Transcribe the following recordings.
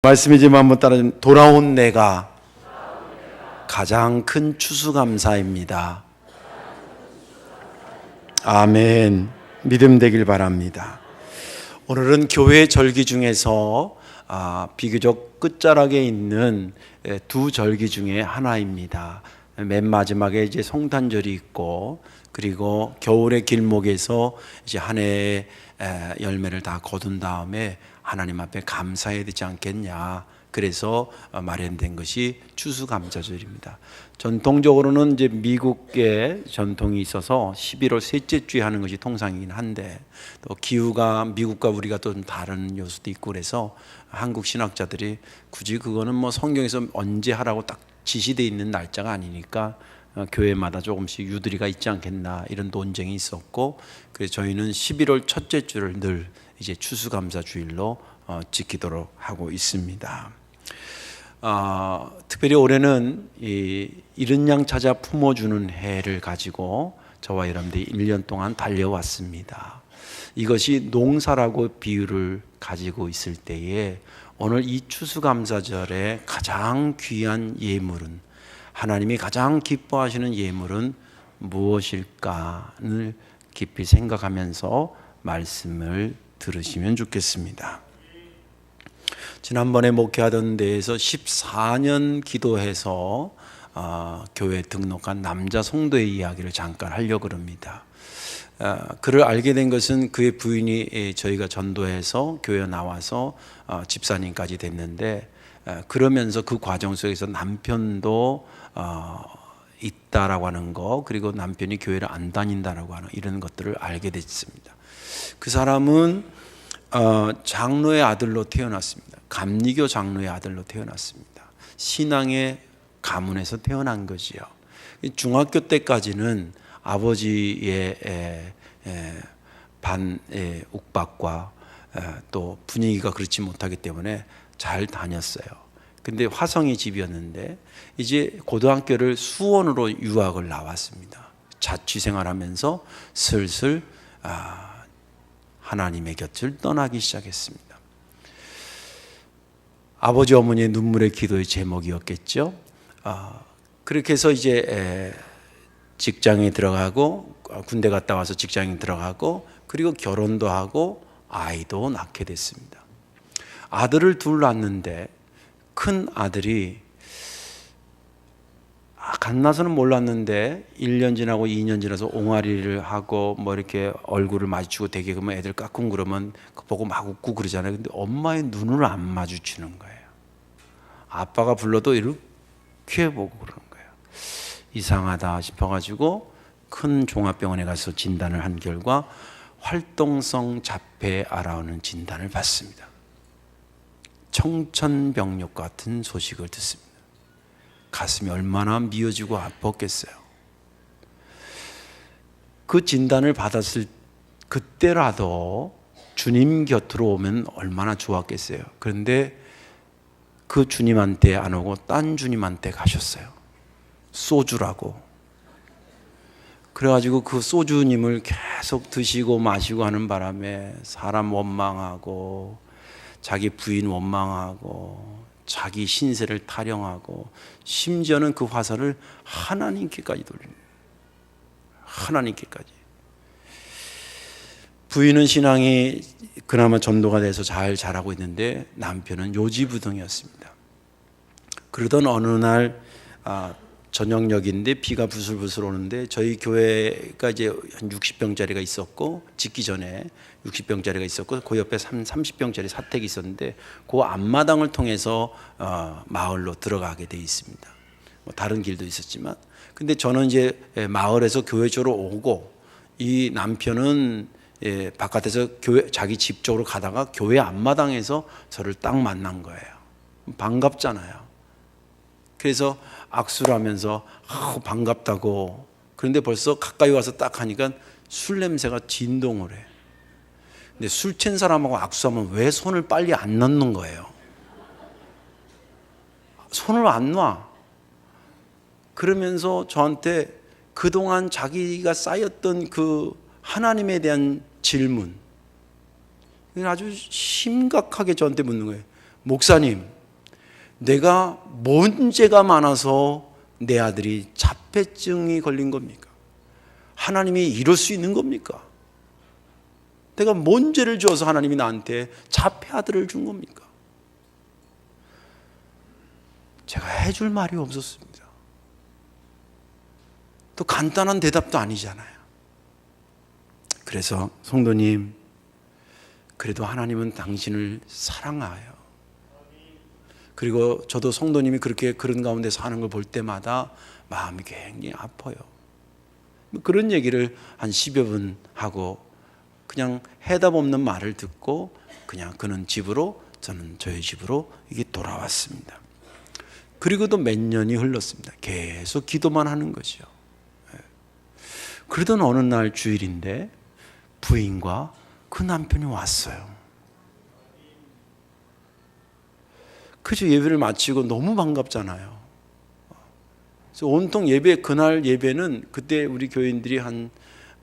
말씀이지만 한번 따라하면 돌아온 내가 가장 큰 추수감사입니다. 아멘. 믿음 되길 바랍니다. 오늘은 교회 절기 중에서 비교적 끝자락에 있는 두 절기 중에 하나입니다. 맨 마지막에 이제 성탄절이 있고, 그리고 겨울의 길목에서 이제 한 해의 열매를 다 거둔 다음에 하나님 앞에 감사해야 되지 않겠냐. 그래서 마련된 것이 추수감사절입니다. 전통적으로는 이제 미국의 전통이 있어서 11월 셋째 주에 하는 것이 통상이긴 한데, 또 기후가 미국과 우리가 또 좀 다른 요소도 있고, 그래서 한국 신학자들이 굳이 그거는 뭐 성경에서 언제 하라고 딱 지시되어 있는 날짜가 아니니까 교회마다 조금씩 유두리가 있지 않겠나, 이런 논쟁이 있었고, 그래서 저희는 11월 첫째 주를 늘 이제 추수감사 주일로 지키도록 하고 있습니다. 특별히 올해는 이 이른 양 찾아 품어주는 해를 가지고 저와 여러분들이 1년 동안 달려왔습니다. 이것이 농사라고 비유를 가지고 있을 때에 오늘 이 추수감사절에 가장 귀한 예물은, 하나님이 가장 기뻐하시는 예물은 무엇일까를 깊이 생각하면서 말씀을 들으시면 좋겠습니다. 지난번에 목회하던 데에서 14년 기도해서 교회 등록한 남자 성도의 이야기를 잠깐 하려고 합니다. 그를 알게 된 것은 그의 부인이 저희가 전도해서 교회 나와서 집사님까지 됐는데, 그러면서 그 과정 속에서 남편도 있다라고 하는 거, 그리고 남편이 교회를 안 다닌다라고 하는 이런 것들을 알게 됐습니다. 그 사람은 장로의 아들로 태어났습니다. 감리교 장로의 아들로 태어났습니다. 신앙의 가문에서 태어난 거지요. 중학교 때까지는 아버지의 욱박과 또 분위기가 그렇지 못하기 때문에 잘 다녔어요. 근데 화성이 집이었는데 이제 고등학교를 수원으로 유학을 나왔습니다. 자취생활하면서 슬슬 하나님의 곁을 떠나기 시작했습니다. 아버지 어머니의 눈물의 기도의 제목이었겠죠. 그렇게 해서 이제 직장에 들어가고, 군대 갔다 와서 직장에 들어가고, 그리고 결혼도 하고 아이도 낳게 됐습니다. 아들을 둘 낳았는데 큰 아들이 갓나서는 몰랐는데 1년 지나고 2년 지나서 옹알이를 하고 뭐 이렇게 얼굴을 마주치고 되게 그러면 애들 까꿍 그러면 보고 막 웃고 그러잖아요. 근데 엄마의 눈을 안 마주치는 거예요. 아빠가 불러도 이렇게 보고 그러는 거예요. 이상하다 싶어가지고 큰 종합병원에 가서 진단을 한 결과 활동성 자폐아라는 진단을 받습니다. 청천벽력 같은 소식을 듣습니다. 가슴이 얼마나 미어지고 아팠겠어요. 그 진단을 받았을 그때라도 주님 곁으로 오면 얼마나 좋았겠어요. 그런데 그 주님한테 안 오고 딴 주님한테 가셨어요. 소주라고. 그래가지고 그 소주님을 계속 드시고 마시고 하는 바람에 사람 원망하고, 자기 부인 원망하고, 자기 신세를 타령하고, 심지어는 그 화살을 하나님께까지 돌립니다. 하나님께까지. 부인은 신앙이 그나마 전도가 돼서 잘 자라고 있는데 남편은 요지부동이었습니다. 그러던 어느 날 저녁역인데 비가 부슬부슬 오는데 저희 교회가 이제 한 60병짜리가 있었고, 짓기 전에 60병짜리가 있었고, 그 옆에 30병짜리 사택이 있었는데 그 앞마당을 통해서 마을로 들어가게 돼 있습니다. 뭐 다른 길도 있었지만, 근데 저는 이제 마을에서 교회 쪽으로 오고, 이 남편은 바깥에서 자기 집 쪽으로 가다가 교회 앞마당에서 저를 딱 만난 거예요. 반갑잖아요. 그래서 악수를 하면서 반갑다고. 그런데 벌써 가까이 와서 딱 하니까 술 냄새가 진동을 해. 근데 술 취한 사람하고 악수하면 왜 손을 빨리 안 넣는 거예요? 손을 안 놔. 그러면서 저한테 그동안 자기가 쌓였던 그 하나님에 대한 질문, 아주 심각하게 저한테 묻는 거예요. 목사님, 내가 뭔 죄가 많아서 내 아들이 자폐증이 걸린 겁니까? 하나님이 이럴 수 있는 겁니까? 내가 뭔 죄를 지어서 하나님이 나한테 자폐 아들을 준 겁니까? 제가 해줄 말이 없었습니다. 또 간단한 대답도 아니잖아요. 그래서 성도님, 그래도 하나님은 당신을 사랑해요. 그리고 저도 성도님이 그렇게 그런 가운데 사는 걸 볼 때마다 마음이 굉장히 아파요. 그런 얘기를 한 10여 분 하고 그냥 해답 없는 말을 듣고 그냥 그는 집으로, 저는 저희 집으로 이게 돌아왔습니다. 그리고도 몇 년이 흘렀습니다. 계속 기도만 하는 거죠. 그러던 어느 날 주일인데 부인과 그 남편이 왔어요. 그저 예배를 마치고 너무 반갑잖아요. 그래서 온통 예배, 그날 예배는 그때 우리 교인들이 한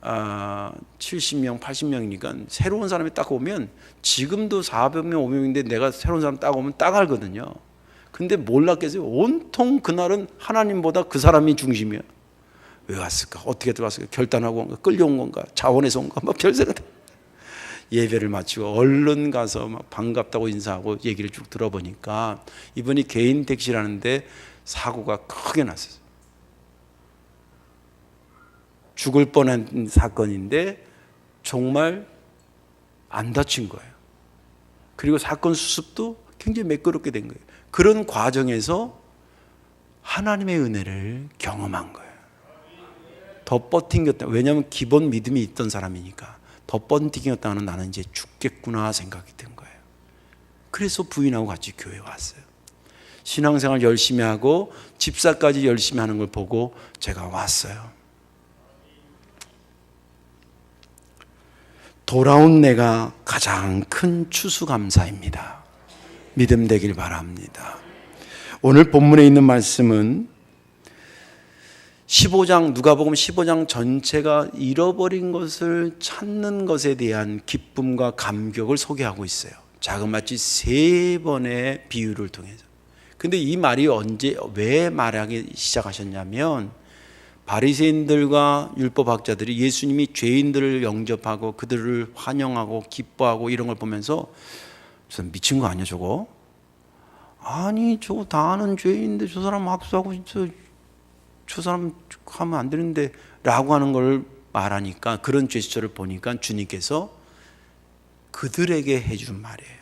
70명, 80명이니까 새로운 사람이 딱 오면 지금도 400명, 500명인데 내가 새로운 사람 딱 오면 딱 알거든요. 근데 몰랐겠어요. 온통 그날은 하나님보다 그 사람이 중심이야. 왜 왔을까? 어떻게 들어왔을까? 결단하고 온 건가? 끌려온 건가? 자원에서 온 건가? 막 별생각. 예배를 마치고 얼른 가서 막 반갑다고 인사하고 얘기를 쭉 들어보니까 이분이 개인 택시라는데 사고가 크게 났어요. 죽을 뻔한 사건인데 정말 안 다친 거예요. 그리고 사건 수습도 굉장히 매끄럽게 된 거예요. 그런 과정에서 하나님의 은혜를 경험한 거예요. 더 버팅겼다. 왜냐하면 기본 믿음이 있던 사람이니까. 더 버팅겼다는 나는 이제 죽겠구나 생각이 든 거예요. 그래서 부인하고 같이 교회에 왔어요. 신앙생활 열심히 하고 집사까지 열심히 하는 걸 보고 제가 왔어요. 돌아온 내가 가장 큰 추수감사입니다. 믿음 되길 바랍니다. 오늘 본문에 있는 말씀은 15장, 누가복음 15장 전체가 잃어버린 것을 찾는 것에 대한 기쁨과 감격을 소개하고 있어요. 자그마치 3번의 비유를 통해서. 근데 이 말이 왜 말하기 시작하셨냐면 바리새인들과 율법학자들이 예수님이 죄인들을 영접하고 그들을 환영하고 기뻐하고 이런 걸 보면서 미친 거 아니야 저거? 아니 저거 다 아는 죄인인데 저 사람 합수하고 저 사람 하면 안 되는데 라고 하는 걸 말하니까, 그런 제스처를 보니까 주님께서 그들에게 해준 말이에요.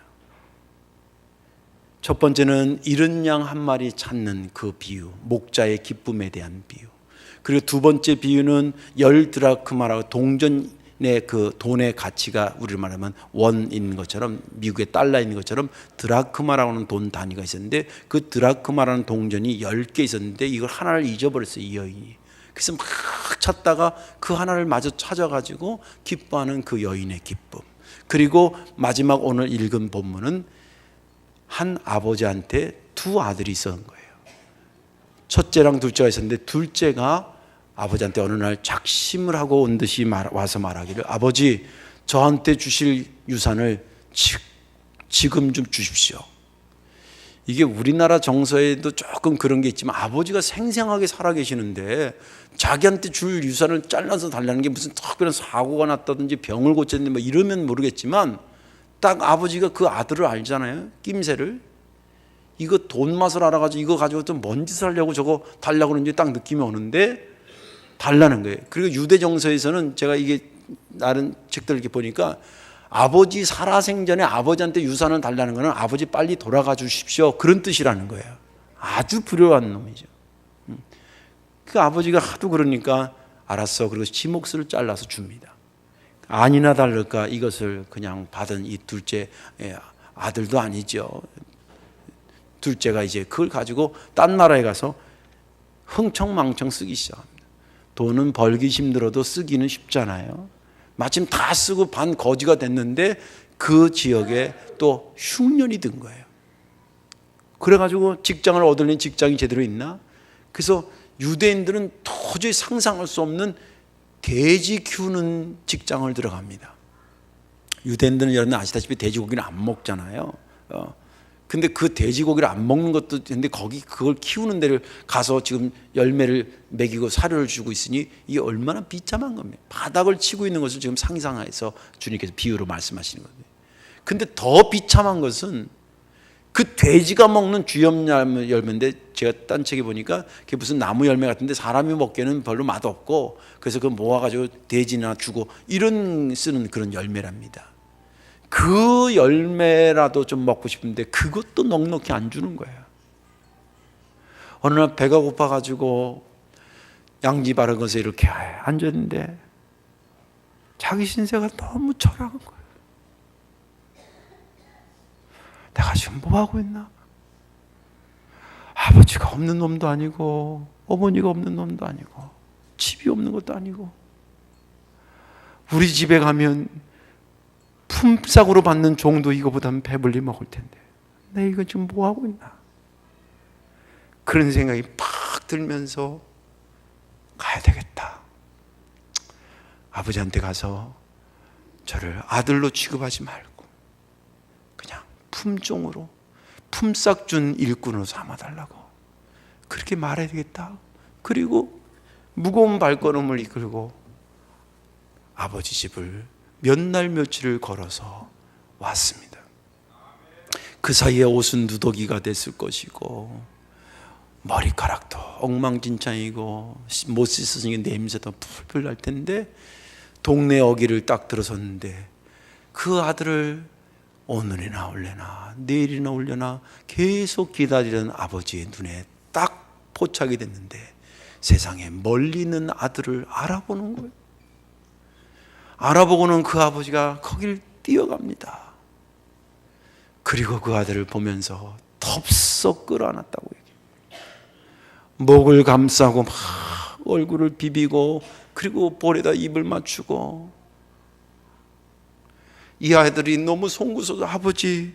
첫 번째는 잃은 양 한 마리 찾는 그 비유, 목자의 기쁨에 대한 비유. 그리고 두 번째 비유는 10드라크마라고 동전의 그 돈의 가치가 우리로 말하면 원 있는 것처럼, 미국의 달러 있는 것처럼 드라크마라고 하는 돈 단위가 있었는데 그 드라크마라는 동전이 10개 있었는데 이걸 하나를 잊어버렸어요, 이 여인이. 그래서 막 찾다가 그 하나를 마저 찾아가지고 기뻐하는 그 여인의 기쁨. 그리고 마지막 오늘 읽은 본문은 한 아버지한테 두 아들이 있었던 거예요. 첫째랑 둘째가 있었는데 둘째가 아버지한테 어느 날 작심을 하고 온 듯이 와서 말하기를, 아버지 저한테 주실 유산을 지금 좀 주십시오. 이게 우리나라 정서에도 조금 그런 게 있지만 아버지가 생생하게 살아계시는데 자기한테 줄 유산을 잘라서 달라는 게 무슨 특별한 사고가 났다든지 병을 고쳤는지 뭐 이러면 모르겠지만 딱 아버지가 그 아들을 알잖아요. 낌새를. 이거 돈 맛을 알아가지고 이거 가지고 또 뭔 짓을 하려고 저거 달라고 그러는지 딱 느낌이 오는데 달라는 거예요. 그리고 유대 정서에서는 제가 이게 다른 책들 이렇게 보니까 아버지 살아생전에 아버지한테 유산을 달라는 거는 아버지 빨리 돌아가 주십시오, 그런 뜻이라는 거예요. 아주 불효한 놈이죠. 그 아버지가 하도 그러니까 알았어. 그리고 지 몫을 잘라서 줍니다. 아니나 다를까 이것을 그냥 받은 이 둘째 아들도 아니죠. 둘째가 이제 그걸 가지고 딴 나라에 가서 흥청망청 쓰기 시작합니다. 돈은 벌기 힘들어도 쓰기는 쉽잖아요. 마침 다 쓰고 반 거지가 됐는데 그 지역에 또 흉년이 든 거예요. 그래가지고 직장을 얻으려니 직장이 제대로 있나? 그래서 유대인들은 도저히 상상할 수 없는 돼지 키우는 직장을 들어갑니다. 유대인들은 여러분 아시다시피 돼지고기는 안 먹잖아요. 근데 그 돼지고기를 안 먹는 것도 있는데 거기 그걸 키우는 데를 가서 지금 열매를 먹이고 사료를 주고 있으니 이게 얼마나 비참한 겁니까? 바닥을 치고 있는 것을 지금 상상해서 주님께서 비유로 말씀하시는 거예요. 근데 더 비참한 것은 그 돼지가 먹는 주염 열매인데, 제가 딴 책에 보니까 그게 무슨 나무 열매 같은데 사람이 먹기에는 별로 맛없고, 그래서 그거 모아가지고 돼지나 주고 이런 쓰는 그런 열매랍니다. 그 열매라도 좀 먹고 싶은데 그것도 넉넉히 안 주는 거예요. 어느 날 배가 고파가지고 양지 바른 것에 이렇게 앉았는데 자기 신세가 너무 초라한 거예요. 내가 지금 뭐 하고 있나? 아버지가 없는 놈도 아니고 어머니가 없는 놈도 아니고 집이 없는 것도 아니고, 우리 집에 가면 품삯으로 받는 종도 이거보다는 배불리 먹을 텐데 내가 이거 지금 뭐 하고 있나? 그런 생각이 팍 들면서 가야 되겠다. 아버지한테 가서 저를 아들로 취급하지 말고 그냥 품종으로 품삯 준 일꾼으로 삼아달라고 그렇게 말해야 되겠다. 그리고 무거운 발걸음을 이끌고 아버지 집을 몇 날 며칠을 걸어서 왔습니다. 그 사이에 옷은 누더기가 됐을 것이고 머리카락도 엉망진창이고 못 씻으니까 냄새도 풀풀 날 텐데, 동네 어귀를 딱 들어섰는데 그 아들을 오늘이나 올려나 내일이나 올려나 계속 기다리는 아버지의 눈에 딱 포착이 됐는데, 세상에 멀리 있는 아들을 알아보는 거예요. 알아보고는 그 아버지가 거길 뛰어갑니다. 그리고 그 아들을 보면서 덥석 끌어안았다고 얘기해요. 목을 감싸고 막 얼굴을 비비고 그리고 볼에다 입을 맞추고, 이 아이들이 너무 송구스러워서 아버지,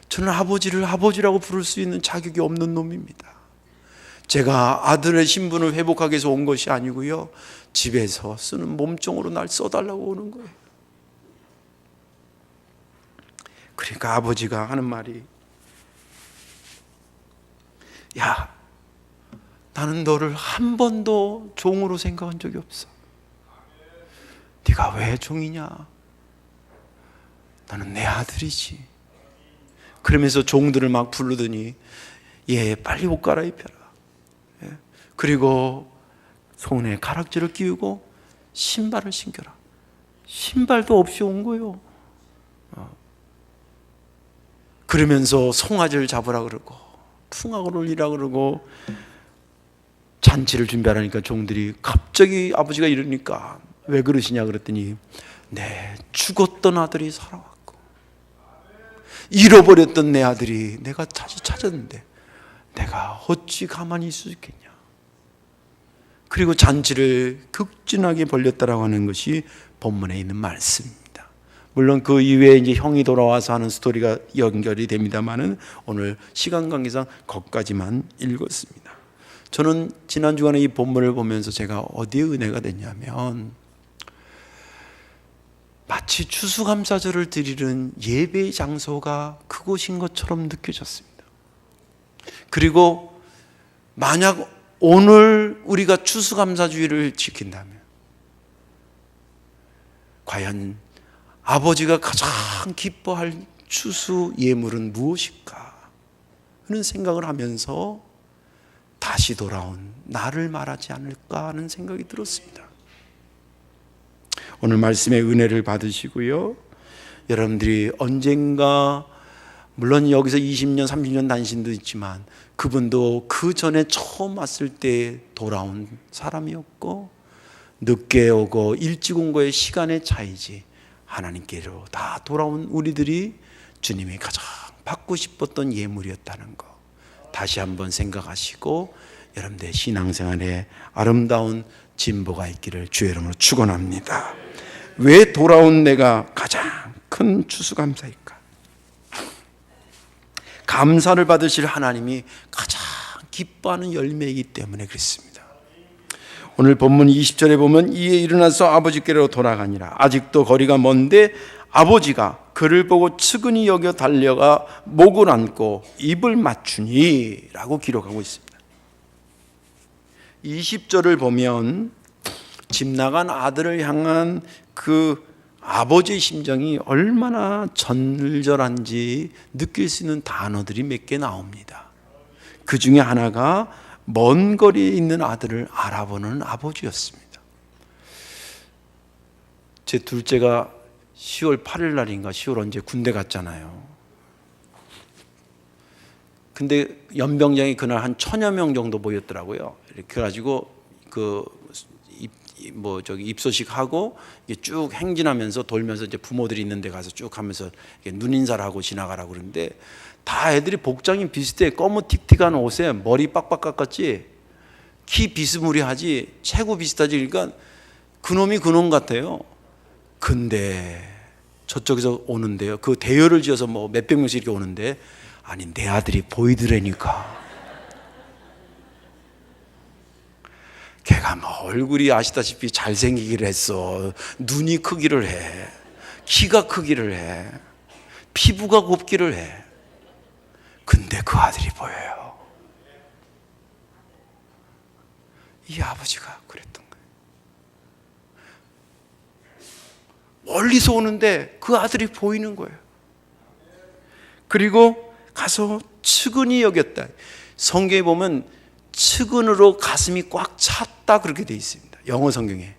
저는 아버지를 아버지라고 부를 수 있는 자격이 없는 놈입니다. 제가 아들의 신분을 회복하기 위해서 온 것이 아니고요, 집에서 쓰는 몸종으로 날 써달라고 오는 거예요. 그러니까 아버지가 하는 말이, 야, 나는 너를 한 번도 종으로 생각한 적이 없어. 네가 왜 종이냐? 너는 내 아들이지. 그러면서 종들을 막 부르더니, 얘 빨리 옷 갈아입혀라. 그리고 손에 가락지를 끼우고 신발을 신겨라. 신발도 없이 온 거예요. 그러면서 송아지를 잡으라 그러고 풍악을 울리라 그러고 잔치를 준비하라니까 종들이 갑자기 아버지가 이러니까 왜 그러시냐 그랬더니, 내 죽었던 아들이 살아왔고 잃어버렸던 내 아들이 내가 다시 찾았는데 내가 어찌 가만히 있을 수 있겠냐. 그리고 잔치를 극진하게 벌렸다라고 하는 것이 본문에 있는 말씀입니다. 물론 그 이외에 이제 형이 돌아와서 하는 스토리가 연결이 됩니다만은 오늘 시간 관계상 거기까지만 읽었습니다. 저는 지난 주간에 이 본문을 보면서 제가 어디에 은혜가 됐냐면, 마치 추수감사절을 드리는 예배의 장소가 그곳인 것처럼 느껴졌습니다. 그리고 만약 오늘 우리가 추수감사주의를 지킨다면 과연 아버지가 가장 기뻐할 추수 예물은 무엇일까 하는 생각을 하면서 다시 돌아온 나를 말하지 않을까 하는 생각이 들었습니다. 오늘 말씀의 은혜를 받으시고요, 여러분들이 언젠가 물론 여기서 20년 30년 단신도 있지만 그분도 그 전에 처음 왔을 때 돌아온 사람이었고, 늦게 오고 일찍 온 거의 시간의 차이지 하나님께로 다 돌아온 우리들이 주님이 가장 받고 싶었던 예물이었다는 거 다시 한번 생각하시고 여러분들의 신앙생활에 아름다운 진보가 있기를 주의 이름으로 축원합니다. 왜 돌아온 내가 가장 큰 추수감사일까? 감사를 받으실 하나님이 가장 기뻐하는 열매이기 때문에 그렇습니다. 오늘 본문 20절에 보면, 이에 일어나서 아버지께로 돌아가니라. 아직도 거리가 먼데 아버지가 그를 보고 측은히 여겨 달려가 목을 안고 입을 맞추니 라고 기록하고 있습니다. 20절을 보면 집 나간 아들을 향한 그 아버지의 심정이 얼마나 절절한지 느낄 수 있는 단어들이 몇 개 나옵니다. 그 중에 하나가 먼 거리에 있는 아들을 알아보는 아버지였습니다. 제 둘째가 10월 8일 날인가 10월 언제 군대 갔잖아요. 근데 연병장이 그날 한 1000여 명 정도 모였더라고요. 이렇게 가지고 입소식 하고 쭉 행진하면서 돌면서 이제 부모들이 있는 데 가서 쭉 하면서 눈인사를 하고 지나가라고 그러는데 다 애들이 복장이 비슷해. 검은틱틱한 옷에 머리 빡빡 깎았지, 키 비스무리하지, 체구 비슷하지. 그러니까 그놈이 그놈 같아요. 근데 저쪽에서 오는데요, 그 대열을 지어서 뭐 몇백 명씩 이렇게 오는데, 아니 내 아들이 보이더라니까. 걔가 뭐 얼굴이 아시다시피 잘생기기를 했어. 눈이 크기를 해, 키가 크기를 해, 피부가 곱기를 해. 근데 그 아들이 보여요. 이 아버지가 그랬던 거예요. 멀리서 오는데 그 아들이 보이는 거예요. 그리고 가서 측은히 여겼다. 성경에 보면 측은으로 가슴이 꽉 찼다 그렇게 돼 있습니다. 영어 성경에.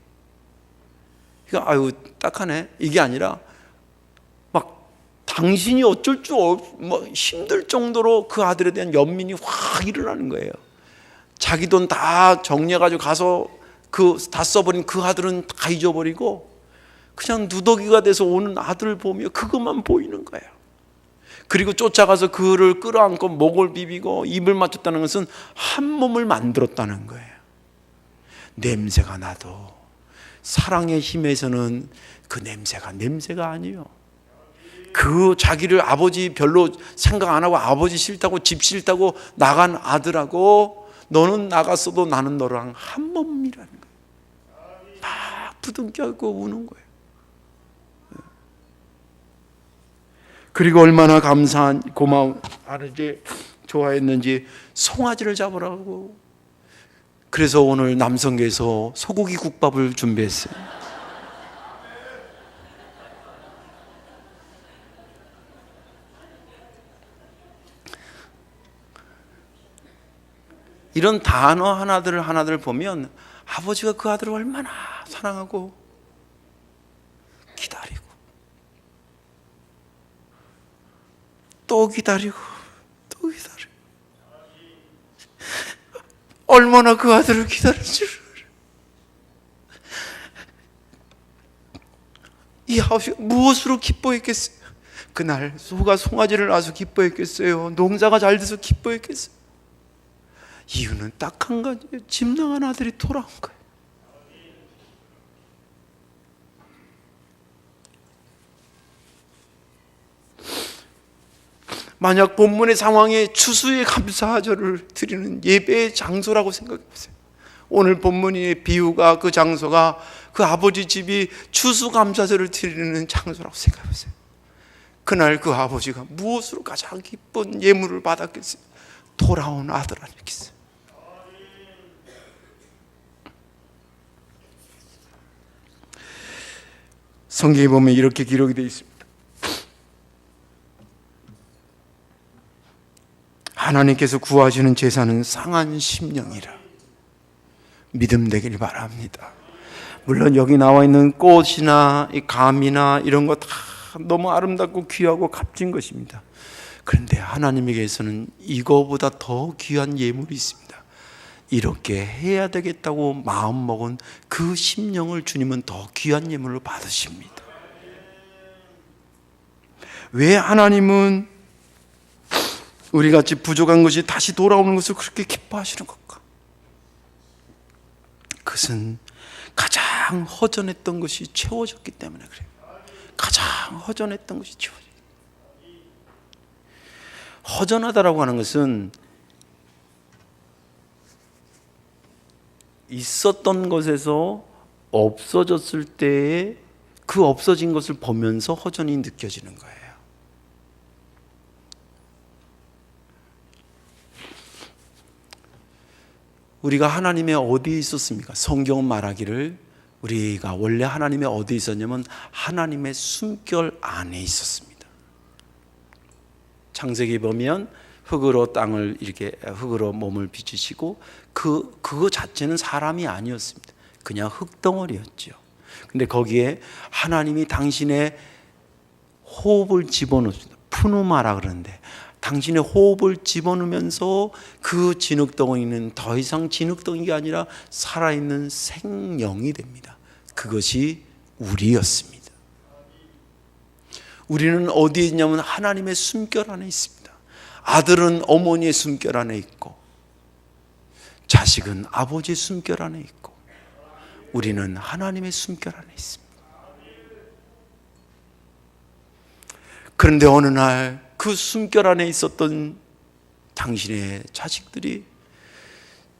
그러니까 아유 딱하네 이게 아니라 막 당신이 어쩔 줄 힘들 정도로 그 아들에 대한 연민이 확 일어나는 거예요. 자기 돈 다 정리해가지고 가서 다 써버린 그 아들은 다 잊어버리고 그냥 누더기가 돼서 오는 아들을 보며 그것만 보이는 거예요. 그리고 쫓아가서 그를 끌어안고 목을 비비고 입을 맞췄다는 것은 한 몸을 만들었다는 거예요. 냄새가 나도 사랑의 힘에서는 그 냄새가 아니에요. 그 자기를 아버지 별로 생각 안 하고 아버지 싫다고 집 싫다고 나간 아들하고 너는 나갔어도 나는 너랑 한 몸이라는 거예요. 막 부둥켜안고 우는 거예요. 그리고 얼마나 좋아했는지 송아지를 잡으라고. 그래서 오늘 남성계에서 소고기 국밥을 준비했어요. 이런 단어 하나들을 보면 아버지가 그 아들을 얼마나 사랑하고 기다리고 또 기다리고 또 기다리고 얼마나 그 아들을 기다렸지. 이 아버지가 무엇으로 기뻐했겠어요? 그날 소가 송아지를 낳아서 기뻐했겠어요? 농사가 잘 돼서 기뻐했겠어요? 이유는 딱 한 가지예요. 집 나간 아들이 돌아온 거예요. 만약 본문의 상황에 추수의 감사절을 드리는 예배의 장소라고 생각해 보세요. 오늘 본문의 비유가 그 장소가 그 아버지 집이 추수감사절을 드리는 장소라고 생각해 보세요. 그날 그 아버지가 무엇으로 가장 기쁜 예물을 받았겠어요? 돌아온 아들 아니겠어요? 성경에 보면 이렇게 기록이 되어 있습니다. 하나님께서 구하시는 제사는 상한 심령이라. 믿음 되길 바랍니다. 물론 여기 나와 있는 꽃이나 이 감이나 이런 거 다 너무 아름답고 귀하고 값진 것입니다. 그런데 하나님에게서는 이거보다 더 귀한 예물이 있습니다. 이렇게 해야 되겠다고 마음먹은 그 심령을 주님은 더 귀한 예물로 받으십니다. 왜 하나님은 우리같이 부족한 것이 다시 돌아오는 것을 그렇게 기뻐하시는 걸까? 그것은 가장 허전했던 것이 채워졌기 때문에 그래요. 가장 허전했던 것이 채워졌기 때문에. 허전하다라고 하는 것은 있었던 것에서 없어졌을 때의 그 없어진 것을 보면서 허전이 느껴지는 거예요. 우리가 하나님의 어디에 있었습니까? 성경은 말하기를 우리가 원래 하나님의 어디에 있었냐면 하나님의 숨결 안에 있었습니다. 창세기 보면 흙으로 땅을 이렇게 흙으로 몸을 비추시고 그거 자체는 사람이 아니었습니다. 그냥 흙덩어리였죠. 근데 거기에 하나님이 당신의 호흡을 집어넣습니다. 푸누마라 그러는데 당신의 호흡을 집어넣으면서 그 진흙덩어리는 더 이상 진흙덩이가 아니라 살아있는 생명이 됩니다. 그것이 우리였습니다. 우리는 어디에 있냐면 하나님의 숨결 안에 있습니다. 아들은 어머니의 숨결 안에 있고 자식은 아버지의 숨결 안에 있고 우리는 하나님의 숨결 안에 있습니다. 그런데 어느 날 그 숨결 안에 있었던 당신의 자식들이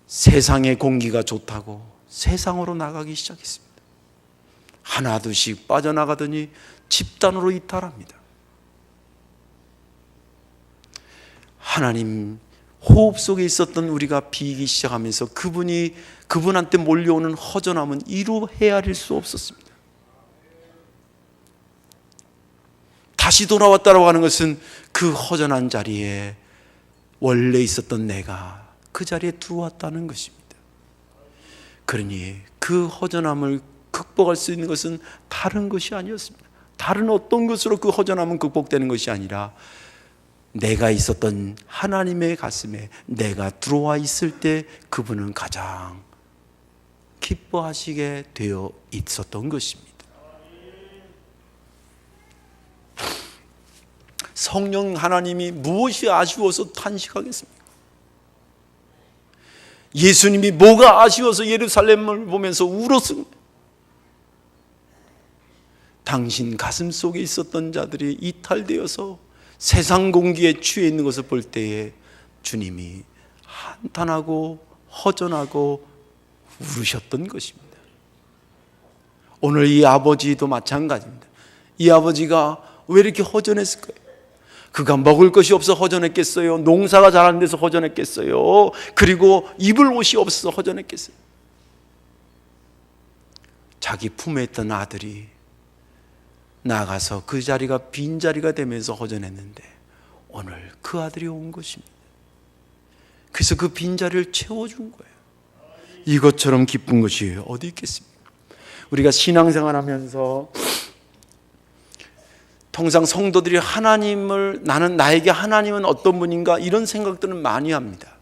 세상의 공기가 좋다고 세상으로 나가기 시작했습니다. 하나둘씩 빠져나가더니 집단으로 이탈합니다. 하나님 호흡 속에 있었던 우리가 비기 시작하면서 그분한테 몰려오는 허전함은 이루 헤아릴 수 없었습니다. 다시 돌아왔다라고 하는 것은 그 허전한 자리에 원래 있었던 내가 그 자리에 들어왔다는 것입니다. 그러니 그 허전함을 극복할 수 있는 것은 다른 것이 아니었습니다. 다른 어떤 것으로 그 허전함은 극복되는 것이 아니라 내가 있었던 하나님의 가슴에 내가 들어와 있을 때 그분은 가장 기뻐하시게 되어 있었던 것입니다. 성령 하나님이 무엇이 아쉬워서 탄식하겠습니까? 예수님이 뭐가 아쉬워서 예루살렘을 보면서 울었습니까? 당신 가슴 속에 있었던 자들이 이탈되어서 세상 공기에 취해 있는 것을 볼 때에 주님이 한탄하고 허전하고 울으셨던 것입니다. 오늘 이 아버지도 마찬가지입니다. 이 아버지가 왜 이렇게 허전했을까요? 그가 먹을 것이 없어 허전했겠어요? 농사가 잘 안 돼서 허전했겠어요? 그리고 입을 옷이 없어서 허전했겠어요? 자기 품에 있던 아들이 나가서 그 자리가 빈자리가 되면서 허전했는데 오늘 그 아들이 온 것입니다. 그래서 그 빈자리를 채워준 거예요. 이것처럼 기쁜 것이 어디 있겠습니까? 우리가 신앙생활 하면서 통상 성도들이 나에게 하나님은 어떤 분인가 이런 생각들은 많이 합니다.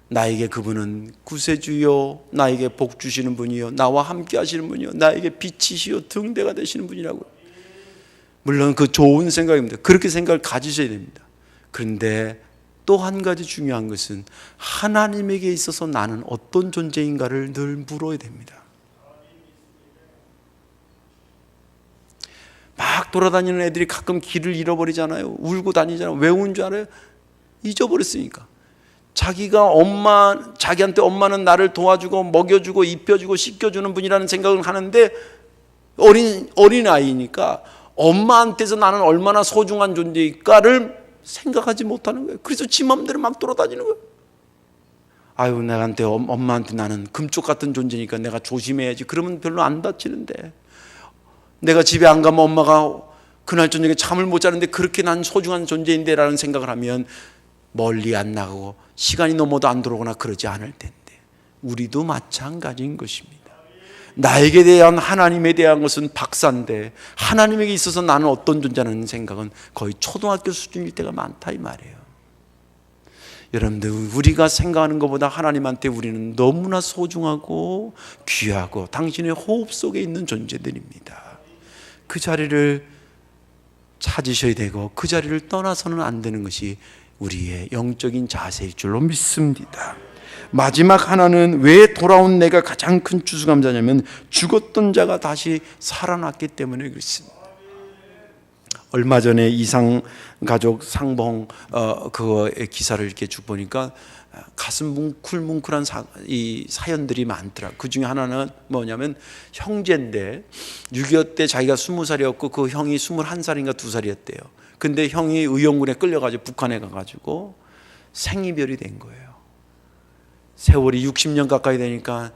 나에게 그분은 구세주요, 나에게 복 주시는 분이요, 나와 함께 하시는 분이요, 나에게 빛이시요 등대가 되시는 분이라고. 물론 그 좋은 생각입니다. 그렇게 생각을 가지셔야 됩니다. 그런데 또 한 가지 중요한 것은 하나님에게 있어서 나는 어떤 존재인가를 늘 물어야 됩니다. 막 돌아다니는 애들이 가끔 길을 잃어버리잖아요. 울고 다니잖아요. 왜 우는 줄 알아요? 잊어버렸으니까. 자기한테 엄마는 나를 도와주고 먹여주고 입혀주고 씻겨주는 분이라는 생각을 하는데 어린 아이니까 엄마한테서 나는 얼마나 소중한 존재일까를 생각하지 못하는 거예요. 그래서 지 맘대로 막 돌아다니는 거예요. 아유, 엄마한테 나는 금쪽 같은 존재니까 내가 조심해야지. 그러면 별로 안 다치는데, 내가 집에 안 가면 엄마가 그날 저녁에 잠을 못 자는데 그렇게 난 소중한 존재인데 라는 생각을 하면 멀리 안 나가고 시간이 넘어도 안 들어오거나 그러지 않을 텐데, 우리도 마찬가지인 것입니다. 나에게 대한 하나님에 대한 것은 박사인데 하나님에게 있어서 나는 어떤 존재라는 생각은 거의 초등학교 수준일 때가 많다 이 말이에요. 여러분들, 우리가 생각하는 것보다 하나님한테 우리는 너무나 소중하고 귀하고 당신의 호흡 속에 있는 존재들입니다. 그 자리를 찾으셔야 되고 그 자리를 떠나서는 안 되는 것이 우리의 영적인 자세일 줄로 믿습니다. 마지막 하나는 왜 돌아온 내가 가장 큰 추수감사냐면 죽었던 자가 다시 살아났기 때문에 그렇습니다. 얼마 전에 이상 가족 상봉 그거의 기사를 이렇게 쭉 보니까 가슴 뭉클뭉클한 이 사연들이 많더라. 그 중에 하나는 뭐냐면 형제인데 6.25 때 자기가 20살이었고 그 형이 21살인가 2살이었대요. 근데 형이 의용군에 끌려가지고 북한에 가가지고 생이별이 된 거예요. 세월이 60년 가까이 되니까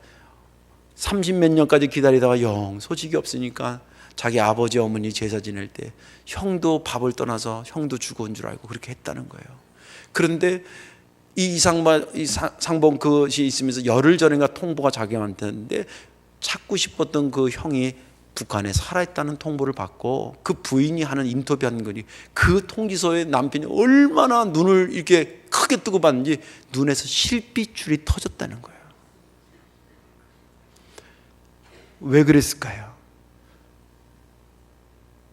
30몇 년까지 기다리다가 영 소식이 없으니까 자기 아버지 어머니 제사 지낼 때 형도 밥을 떠나서 형도 죽은 줄 알고 그렇게 했다는 거예요. 그런데 이 상봉 그것이 있으면서 열흘 전인가 통보가 작용한테 했는데 찾고 싶었던 그 형이 북한에 살아있다는 통보를 받고 그 부인이 하는 인터뷰한 거니 그 통지서에 남편이 얼마나 눈을 이렇게 크게 뜨고 봤는지 눈에서 실핏줄이 터졌다는 거예요. 왜 그랬을까요?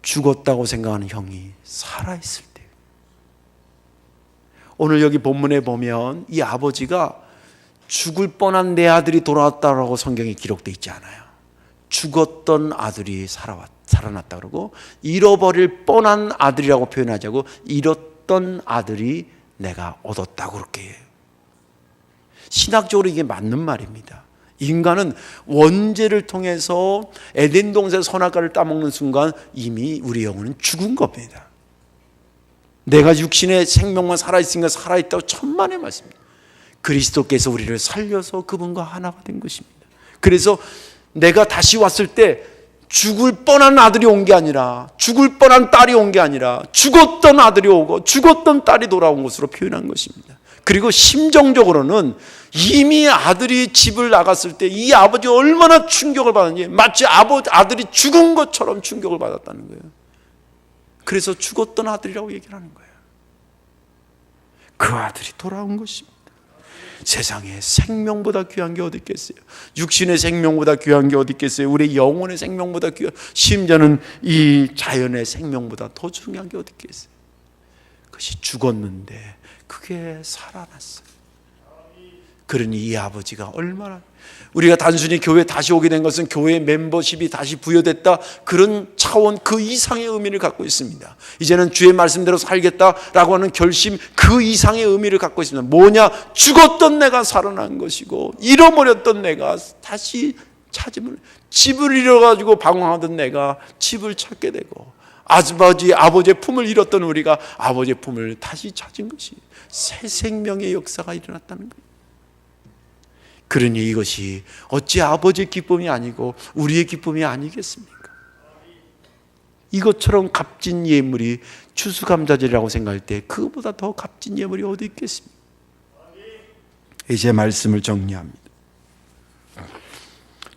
죽었다고 생각하는 형이 살아있을 때. 오늘 여기 본문에 보면 이 아버지가 죽을 뻔한 내 아들이 돌아왔다라고 성경에 기록되어 있지 않아요. 죽었던 아들이 살아났다 그러고 잃어버릴 뻔한 아들이라고 표현하자고 잃었던 아들이 내가 얻었다고 그렇게 해요. 신학적으로 이게 맞는 말입니다. 인간은 원죄를 통해서 에덴 동산 선악과를 따먹는 순간 이미 우리 영혼은 죽은 겁니다. 내가 육신의 생명만 살아있으니까 살아있다고 천만의 말씀입니다. 그리스도께서 우리를 살려서 그분과 하나가 된 것입니다. 그래서 내가 다시 왔을 때 죽을 뻔한 아들이 온 게 아니라 죽을 뻔한 딸이 온 게 아니라 죽었던 아들이 오고 죽었던 딸이 돌아온 것으로 표현한 것입니다. 그리고 심정적으로는 이미 아들이 집을 나갔을 때 이 아버지 얼마나 충격을 받았는지 마치 아들이 죽은 것처럼 충격을 받았다는 거예요. 그래서 죽었던 아들이라고 얘기를 하는 거예요. 그 아들이 돌아온 것입니다. 세상에 생명보다 귀한 게 어디 있겠어요? 육신의 생명보다 귀한 게 어디 있겠어요? 우리 영혼의 생명보다 귀한, 심지어는 이 자연의 생명보다 더 중요한 게 어디 있겠어요? 그것이 죽었는데 그게 살아났어요. 그러니 이 아버지가 얼마나, 우리가 단순히 교회에 다시 오게 된 것은 교회의 멤버십이 다시 부여됐다, 그런 차원 그 이상의 의미를 갖고 있습니다. 이제는 주의 말씀대로 살겠다라고 하는 결심 그 이상의 의미를 갖고 있습니다. 뭐냐? 죽었던 내가 살아난 것이고 잃어버렸던 내가 다시 찾으면, 집을 잃어가지고 방황하던 내가 집을 찾게 되고, 아버지의 품을 잃었던 우리가 아버지의 품을 다시 찾은 것이 새 생명의 역사가 일어났다는 거예요. 그러니 이것이 어찌 아버지의 기쁨이 아니고 우리의 기쁨이 아니겠습니까? 이것처럼 값진 예물이 추수감사절이라고 생각할 때 그보다 더 값진 예물이 어디 있겠습니까? 이제 말씀을 정리합니다.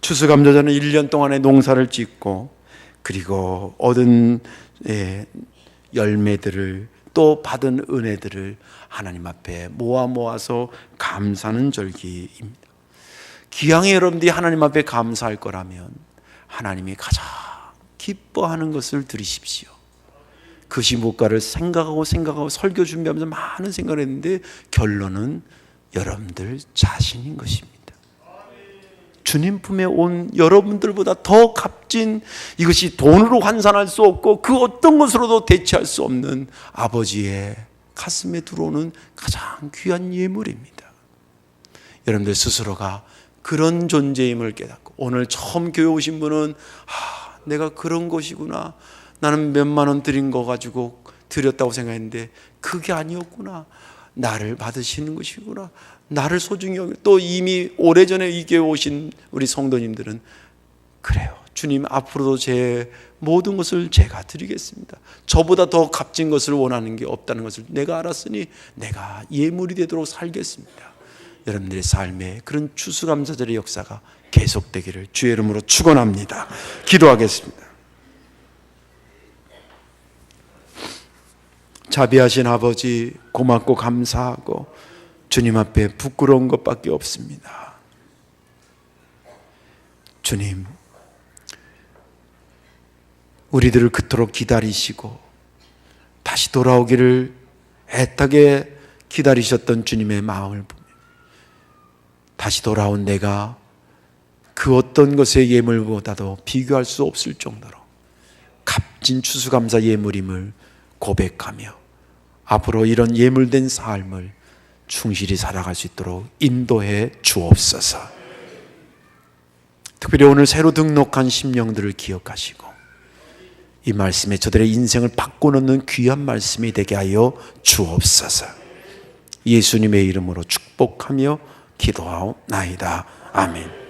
추수감사절은 1년 동안의 농사를 짓고 그리고 얻은 열매들을 또 받은 은혜들을 하나님 앞에 모아서 감사하는 절기입니다. 기왕에 여러분들이 하나님 앞에 감사할 거라면 하나님이 가장 기뻐하는 것을 드리십시오. 그것이 무엇가를 생각하고 설교 준비하면서 많은 생각을 했는데 결론은 여러분들 자신인 것입니다. 주님 품에 온 여러분들보다 더 값진, 이것이 돈으로 환산할 수 없고 그 어떤 것으로도 대체할 수 없는 아버지의 가슴에 들어오는 가장 귀한 예물입니다. 여러분들 스스로가 그런 존재임을 깨닫고, 오늘 처음 교회 오신 분은 내가 그런 것이구나, 나는 몇만 원 드린 거 가지고 드렸다고 생각했는데 그게 아니었구나, 나를 받으시는 것이구나, 나를 소중히 여기고, 또 이미 오래전에 이 교회 오신 우리 성도님들은 그래요, 주님 앞으로도 제 모든 것을 제가 드리겠습니다. 저보다 더 값진 것을 원하는 게 없다는 것을 내가 알았으니 내가 예물이 되도록 살겠습니다. 여러분들의 삶에 그런 추수감사절의 역사가 계속되기를 주의 이름으로 축원합니다. 기도하겠습니다. 자비하신 아버지, 고맙고 감사하고 주님 앞에 부끄러운 것밖에 없습니다. 주님, 우리들을 그토록 기다리시고 다시 돌아오기를 애타게 기다리셨던 주님의 마음을 보며 다시 돌아온 내가 그 어떤 것의 예물보다도 비교할 수 없을 정도로 값진 추수감사 예물임을 고백하며 앞으로 이런 예물된 삶을 충실히 살아갈 수 있도록 인도해 주옵소서. 특별히 오늘 새로 등록한 심령들을 기억하시고 이 말씀에 저들의 인생을 바꿔놓는 귀한 말씀이 되게 하여 주옵소서. 예수님의 이름으로 축복하며 기도하옵나이다. 아멘.